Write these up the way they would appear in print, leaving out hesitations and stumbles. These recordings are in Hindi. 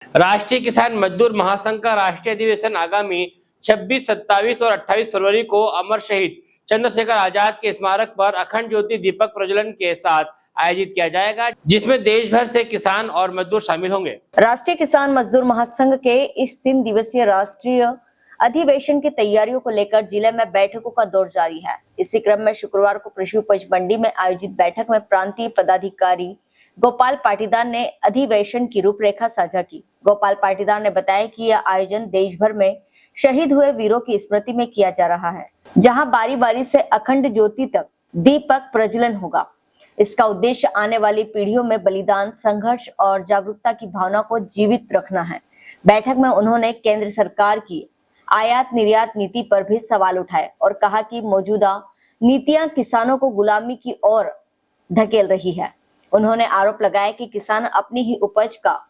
राष्ट्रीय किसान मजदूर महासंघ का राष्ट्रीय अधिवेशन आगामी 26, 27 और 28 फरवरी को अमर शहीद चंद्रशेखर आजाद के स्मारक पर अखंड ज्योति दीपक प्रज्वलन के साथ आयोजित किया जाएगा, जिसमें देश भर से किसान और मजदूर शामिल होंगे। राष्ट्रीय किसान मजदूर महासंघ के इस 3 दिवसीय राष्ट्रीय अधिवेशन की तैयारियों को लेकर जिले में बैठकों का दौर जारी है। इसी क्रम में शुक्रवार को कृषि उपज मंडी में आयोजित बैठक में प्रांतीय पदाधिकारी गोपाल पाटीदार ने अधिवेशन की रूपरेखा साझा की। गोपाल पाटीदार ने बताया कि यह आयोजन देश भर में शहीद हुए वीरों की स्मृति में किया जा रहा है, जहां बारी बारी से अखंड ज्योति तक दीपक प्रज्वलन होगा। इसका उद्देश्य आने वाली पीढ़ियों में बलिदान, संघर्ष और जागरूकता की भावना को जीवित रखना है। बैठक में उन्होंने केंद्र सरकार की आयात निर्यात नीति पर भी सवाल उठाए और कहा कि मौजूदा नीतियां किसानों को गुलामी की ओर धकेल रही है। उन्होंने आरोप लगाया कि किसान अपनी ही उपज का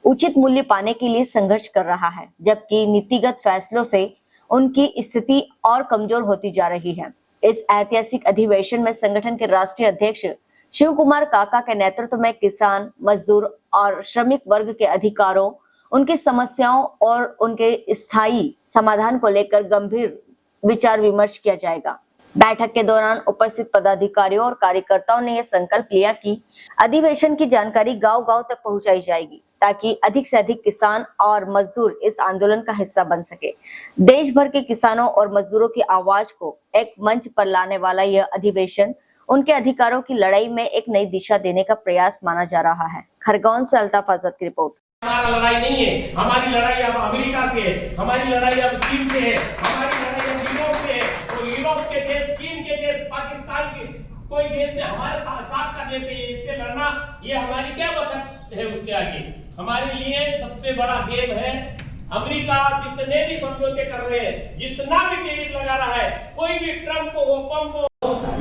उचित मूल्य पाने के लिए संघर्ष कर रहा है, जबकि नीतिगत फैसलों से उनकी स्थिति और कमजोर होती जा रही है। इस ऐतिहासिक अधिवेशन में संगठन के राष्ट्रीय अध्यक्ष शिव कुमार काका के नेतृत्व में किसान, मजदूर और श्रमिक वर्ग के अधिकारों, उनकी समस्याओं और उनके स्थायी समाधान को लेकर गंभीर विचार विमर्श किया जाएगा। बैठक के दौरान उपस्थित पदाधिकारियों और कार्यकर्ताओं ने यह संकल्प लिया कि अधिवेशन की जानकारी गांव-गांव तक पहुंचाई जाएगी, ताकि अधिक से अधिक किसान और मजदूर इस आंदोलन का हिस्सा बन सके। देश भर के किसानों और मजदूरों की आवाज को एक मंच पर लाने वाला यह अधिवेशन उनके अधिकारों की लड़ाई में एक नई दिशा देने का प्रयास माना जा रहा है। खरगोन से अल्ताफ आजाद की रिपोर्ट। हमारा लड़ाई नहीं है, हमारी लड़ाई अब अमेरिका से है, हमारी लड़ाई अब चीन से है, हमारी लड़ाई अब यूरोप से है। तो यूरोप के देश, चीन के देश, पाकिस्तान के कोई देश से हमारे साथ का देश है, इससे लड़ना ये हमारी क्या वक्त है उसके आगे। हमारे लिए सबसे बड़ा गेम है अमेरिका। जितने भी समझौते कर रहे हैं, जितना भी टैरिफ लगा रहा है, कोई भी ट्रम्प को, ओपम को,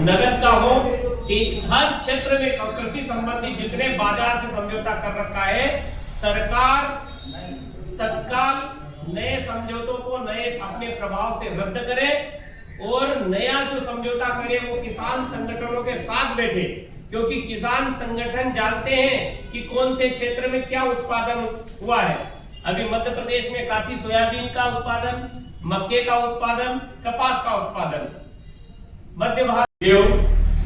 नगद का हो, कि हर क्षेत्र में कृषि संबंधी जितने बाजार से समझौता कर रखा है, सरकार तत्काल नए समझौतों को नए अपने प्रभाव से रद्द करे और नया जो समझौता करे वो किसान संगठनों के साथ बैठे, क्योंकि किसान संगठन जानते हैं कि कौन से क्षेत्र में क्या उत्पादन हुआ है। अभी मध्य प्रदेश में काफी सोयाबीन का उत्पादन, मक्के का उत्पादन, कपास का उत्पादन। मध्य भारत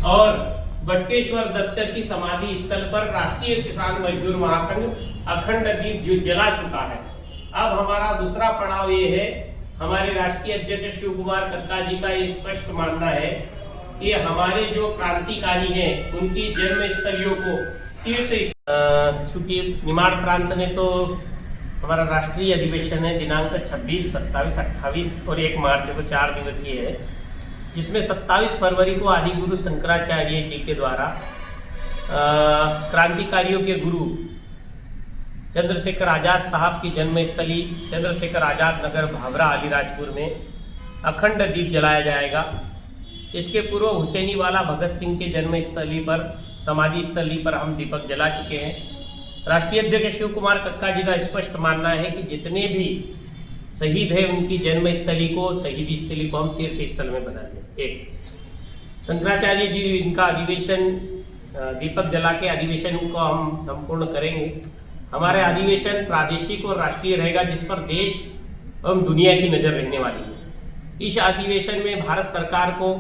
और बटकेश्वर दत्त की समाधि स्थल पर राष्ट्रीय किसान मजदूर महासंघ अखंड दीप जला चुका है। अब हमारा दूसरा पड़ाव ये है, हमारे राष्ट्रीय अध्यक्ष शिव कुमार कक्का जी का ये स्पष्ट मानना है कि हमारे जो क्रांतिकारी हैं उनकी जन्म स्थलियों को तीर्थ, चूंकि निमाड़ प्रांत में तो हमारा राष्ट्रीय अधिवेशन है दिनांक 26, 27, 28 और 1 मार्च को 4 दिवसीय है, जिसमें 27 फरवरी को आदि गुरु शंकराचार्य जी के द्वारा क्रांतिकारियों के गुरु चंद्रशेखर आजाद साहब की जन्मस्थली चंद्रशेखर आजाद नगर भाभरा अलीराजपुर में अखंड दीप जलाया जाएगा। इसके पूर्व हुसैनी वाला भगत सिंह के जन्मस्थली पर, समाधि स्थली पर हम दीपक जला चुके हैं। राष्ट्रीय अध्यक्ष शिव कुमार कक्का जी का स्पष्ट मानना है कि जितने भी शहीद है उनकी जन्मस्थली को, शहीदी स्थली को हम तीर्थ स्थल में बदल दें। एक शंकराचार्य जी इनका अधिवेशन दीपक जला के अधिवेशन को हम संपूर्ण करेंगे। हमारे अधिवेशन प्रादेशिक और राष्ट्रीय रहेगा, जिस पर देश एवं दुनिया की नजर रहने वाली है। इस अधिवेशन में भारत सरकार को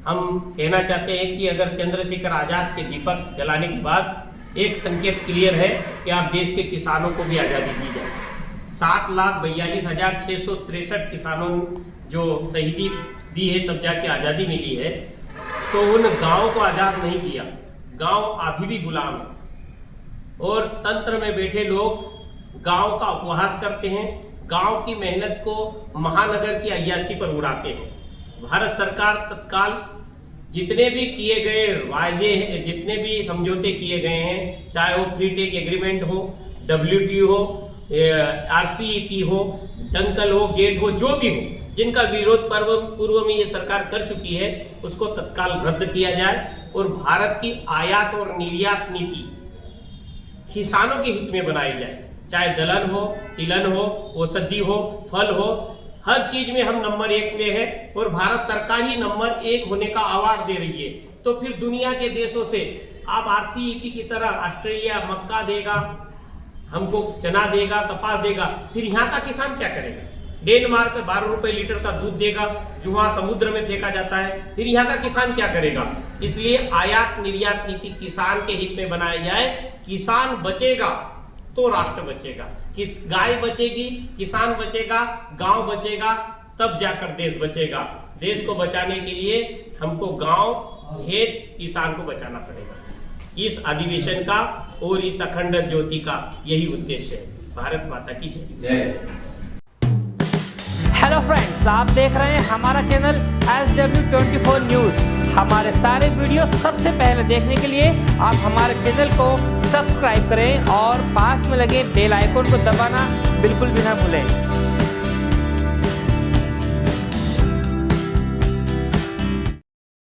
हम कहना चाहते हैं कि अगर चंद्रशेखर आजाद के दीपक जलाने के बाद एक संकेत क्लियर है कि आप देश के किसानों को भी आज़ादी दी जाए। 7,42,663 किसानों जो शहीदी दी है तब जाके आज़ादी मिली है, तो उन गाँव को आज़ाद नहीं किया। गाँव अभी भी गुलाम है और तंत्र में बैठे लोग गांव का उपहास करते हैं, गांव की मेहनत को महानगर की अय्यासी पर उड़ाते हैं। भारत सरकार तत्काल जितने भी किए गए वायदे, जितने भी समझौते किए गए हैं, चाहे वो फ्री ट्रेड एग्रीमेंट हो, WTO हो, RCEP हो, डंकल हो, गेट हो, जो भी हो, जिनका विरोध पूर्व में ये सरकार कर चुकी है, उसको तत्काल रद्द किया जाए और भारत की आयात और निर्यात नीति किसानों के हित में बनाई जाए। चाहे दलहन हो, तिलहन हो, औषधि हो, फल हो, हर चीज में हम नंबर 1 पे है और भारत सरकार ही नंबर 1 होने का अवार्ड दे रही है। तो फिर दुनिया के देशों से आप RCEP की तरह ऑस्ट्रेलिया मक्का देगा, हमको चना देगा, कपास देगा, फिर यहाँ का किसान क्या करेगा? डेनमार्क 12 रुपए लीटर का दूध देगा जो वहाँ समुद्र में फेंका जाता है, फिर यहाँ का किसान क्या करेगा? इसलिए आयात निर्यात नीति किसान के हित में बनाई जाए। किसान बचेगा तो राष्ट्र बचेगा, गाय बचेगी, किसान बचेगा, गांव बचेगा, तब जाकर देश बचेगा। देश को बचाने के लिए हमको गांव, खेत, किसान को बचाना पड़ेगा। इस अधिवेशन का और इस अखंड ज्योति का यही उद्देश्य है। भारत माता की जय। हेलो फ्रेंड्स, आप देख रहे हैं हमारा चैनल SW24 न्यूज। हमारे सारे वीडियो सबसे पहले देखने के लिए आप हमारे चैनल को सब्सक्राइब करें और पास में लगे बेल आइकन को दबाना बिल्कुल भी ना भूलें।